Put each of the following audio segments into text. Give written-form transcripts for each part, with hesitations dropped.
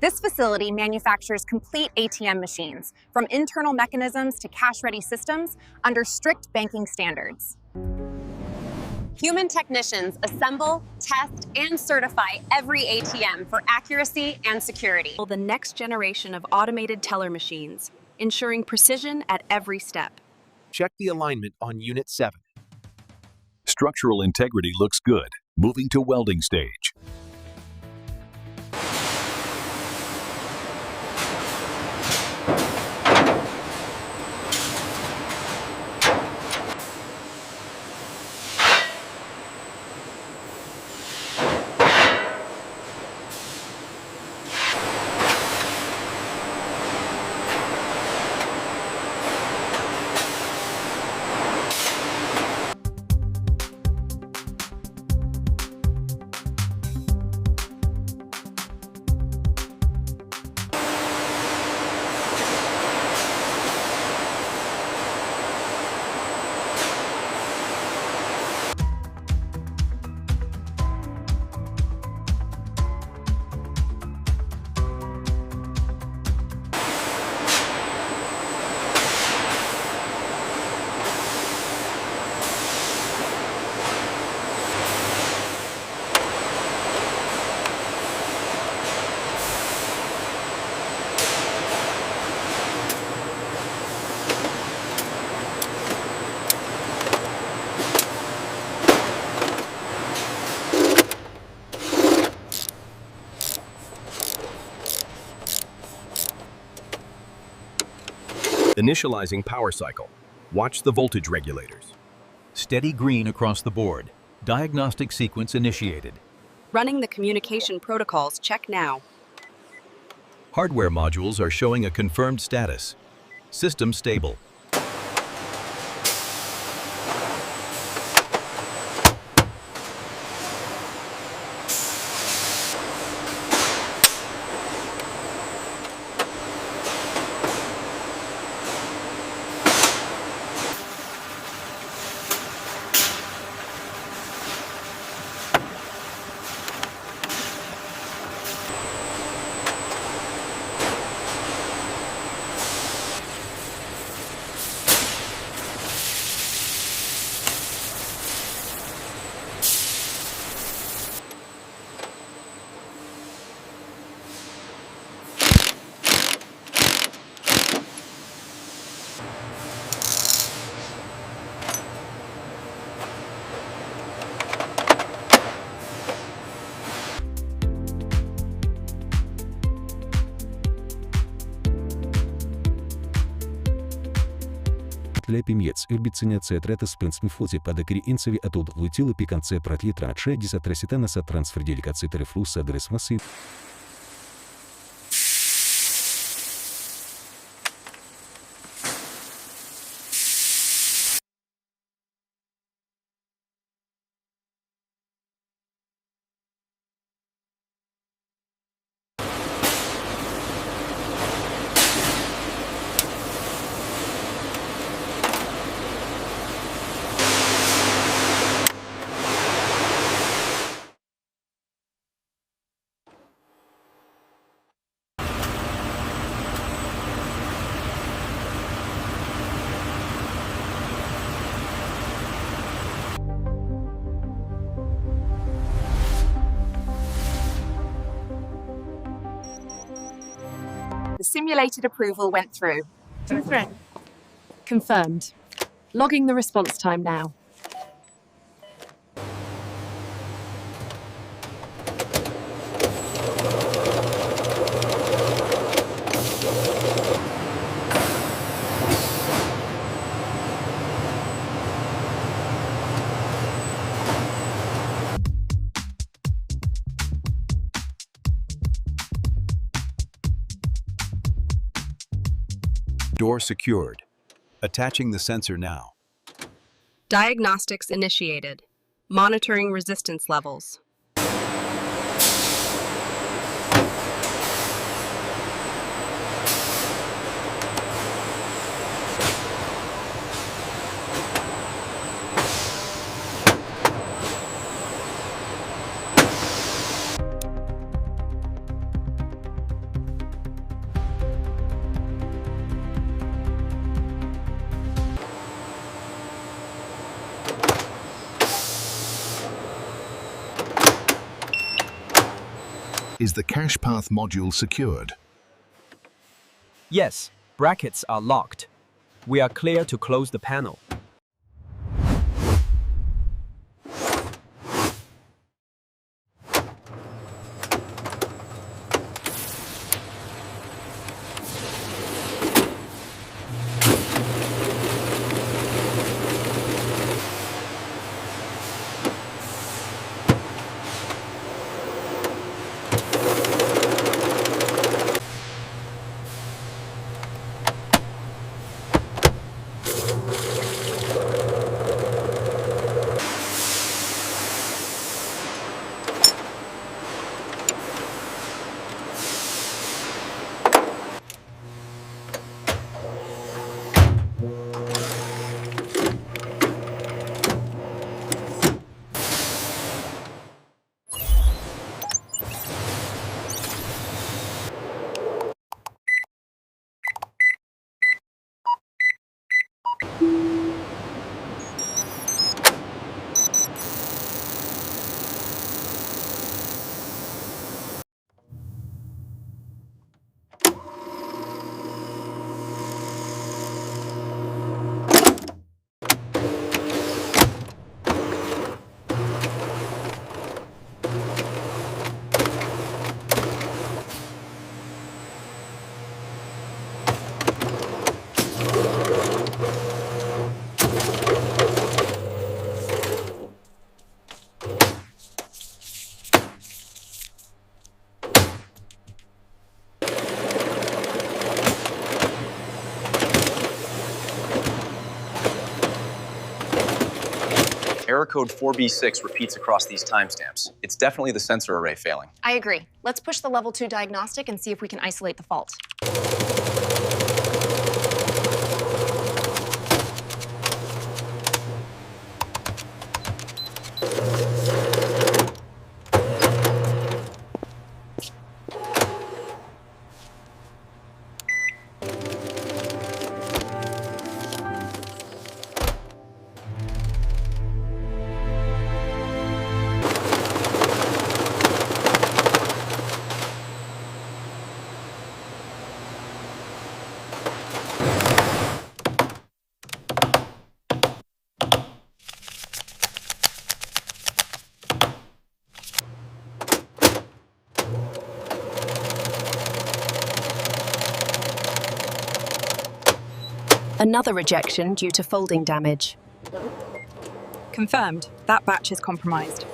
This facility manufactures complete ATM machines, from internal mechanisms to cash-ready systems, under strict banking standards. Human technicians assemble, test, and certify every ATM for accuracy and security. The next generation of automated teller machines, ensuring precision at every step. Check the alignment on Unit 7. Structural integrity looks good. Moving to welding stage. Initializing power cycle. Watch the voltage regulators. Steady green across the board. Diagnostic sequence initiated. Running the communication protocols, check now. Hardware modules are showing a confirmed status. System stable. Lepim jetzt urbiține treta spânțmi fuzi padăcri ințevi atud lutilă picanțe pratlitra ce disatresitana sa transfer delicație reflux adres masiv. The simulated approval went through. Confirmed. Logging the response time now. Door secured. Attaching the sensor now. Diagnostics initiated. Monitoring resistance levels. Is the cache path module secured? Yes, brackets are locked. We are clear to close the panel. Error code 4B6 repeats across these timestamps. It's definitely the sensor array failing. I agree. Let's push the level 2 diagnostic and see if we can isolate the fault. Another rejection due to folding damage. Confirmed. That batch is compromised.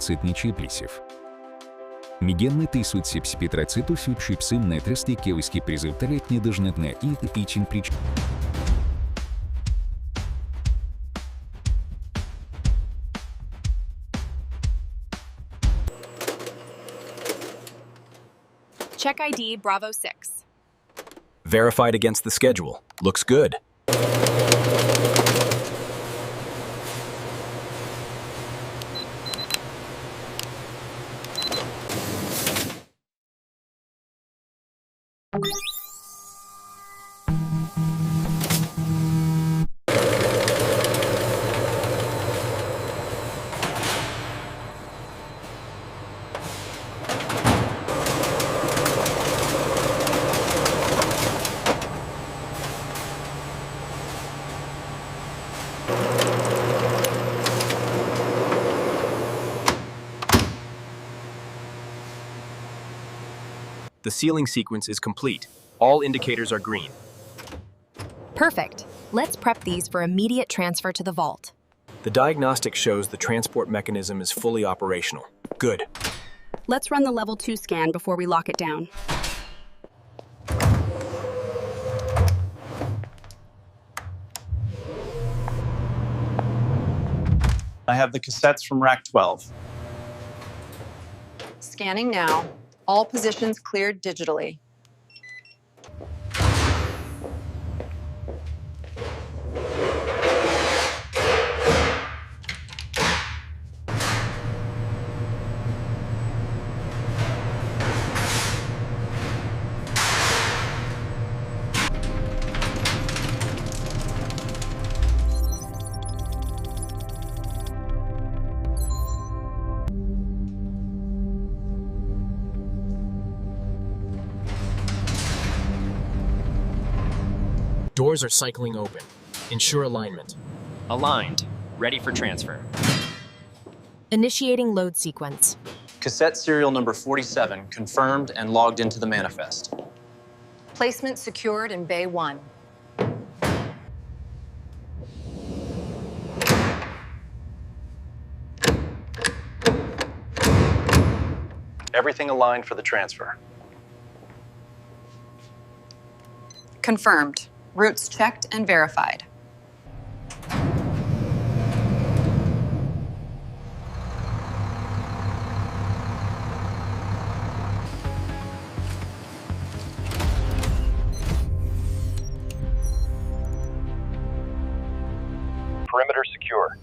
Цитний чиплісів. Мігенний тисуть сіпспітрациту сючипсим нетрести кевиски призывталетни дожнетне и ичин прич. Check ID Bravo 6. Verified against the schedule. Looks good. The sealing sequence is complete. All indicators are green. Perfect. Let's prep these for immediate transfer to the vault. The diagnostic shows the transport mechanism is fully operational. Good. Let's run the level 2 scan before we lock it down. I have the cassettes from rack 12. Scanning now. All positions cleared digitally. Doors are cycling open. Ensure alignment. Aligned. Ready for transfer. Initiating load sequence. Cassette serial number 47 confirmed and logged into the manifest. Placement secured in Bay 1. Everything aligned for the transfer. Confirmed. Routes checked and verified. Perimeter secure.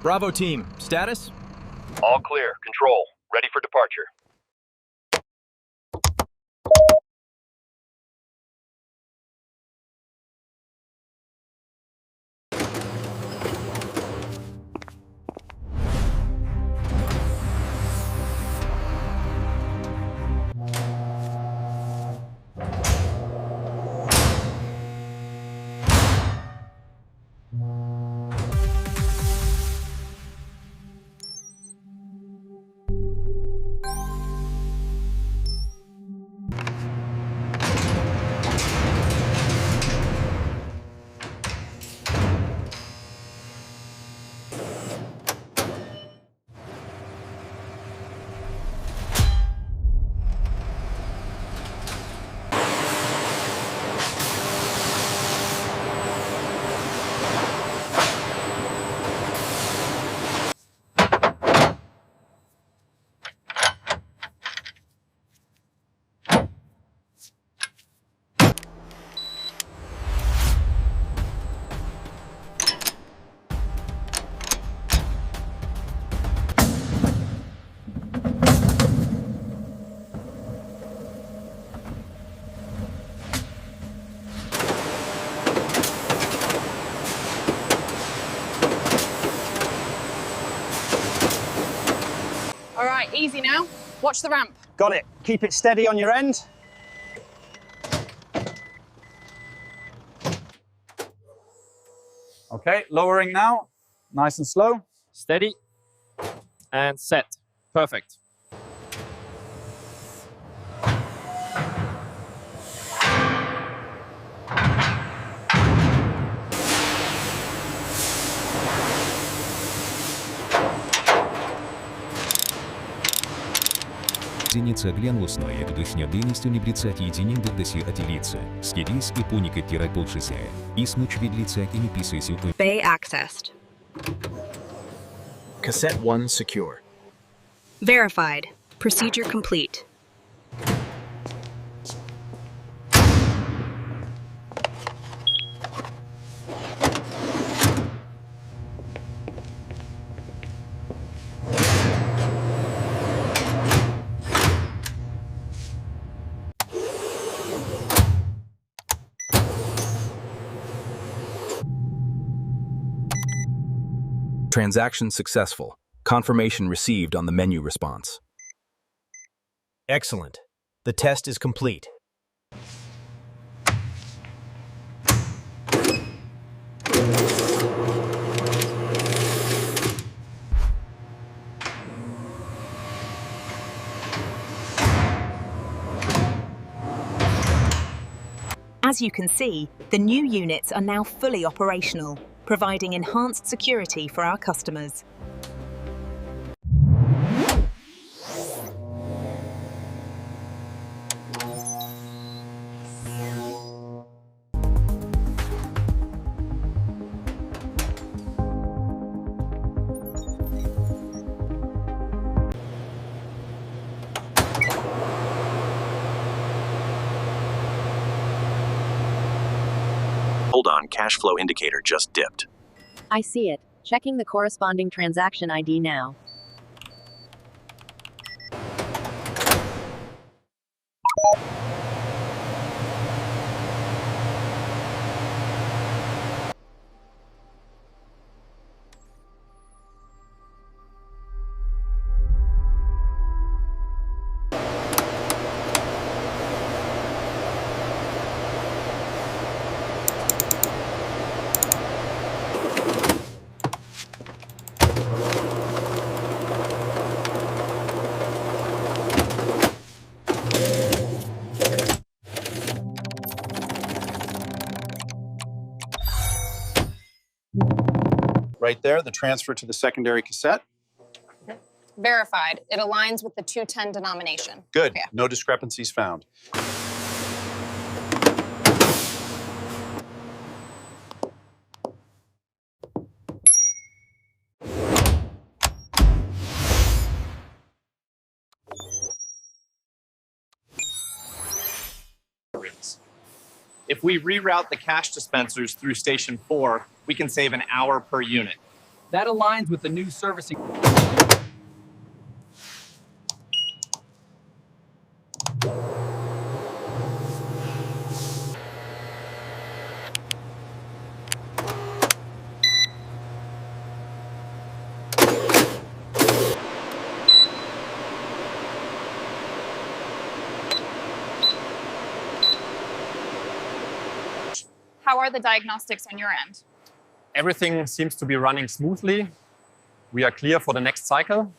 Bravo team, status? All clear. Control. Ready for departure. All right, easy now. Watch the ramp. Got it. Keep it steady on your end. Okay, lowering now. Nice and slow. Steady. And set. Perfect. Зеница глянлосная, гдышня дынистю не брицать единин дыси отелица. Скидис и пуника тирать полшисая. И смуч видлица и не писайся. Bay accessed. Cassette 1 secure. Verified. Procedure complete. Transaction successful. Confirmation received on the menu response. Excellent. The test is complete. As you can see, the new units are now fully operational, providing enhanced security for our customers. Hold on, cash flow indicator just dipped. I see it. Checking the corresponding transaction ID now. Right there, the transfer to the secondary cassette. Verified. It aligns with the 210 denomination. Good. Yeah. No discrepancies found. If we reroute the cash dispensers through Station 4, we can save an hour per unit. That aligns with the new servicing. How are the diagnostics on your end? Everything seems to be running smoothly. We are clear for the next cycle.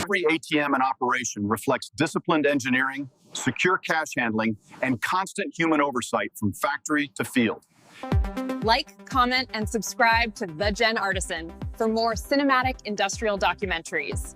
Every ATM in operation reflects disciplined engineering, secure cash handling, and constant human oversight from factory to field. Like, comment, and subscribe to The Gen Artisan for more cinematic industrial documentaries.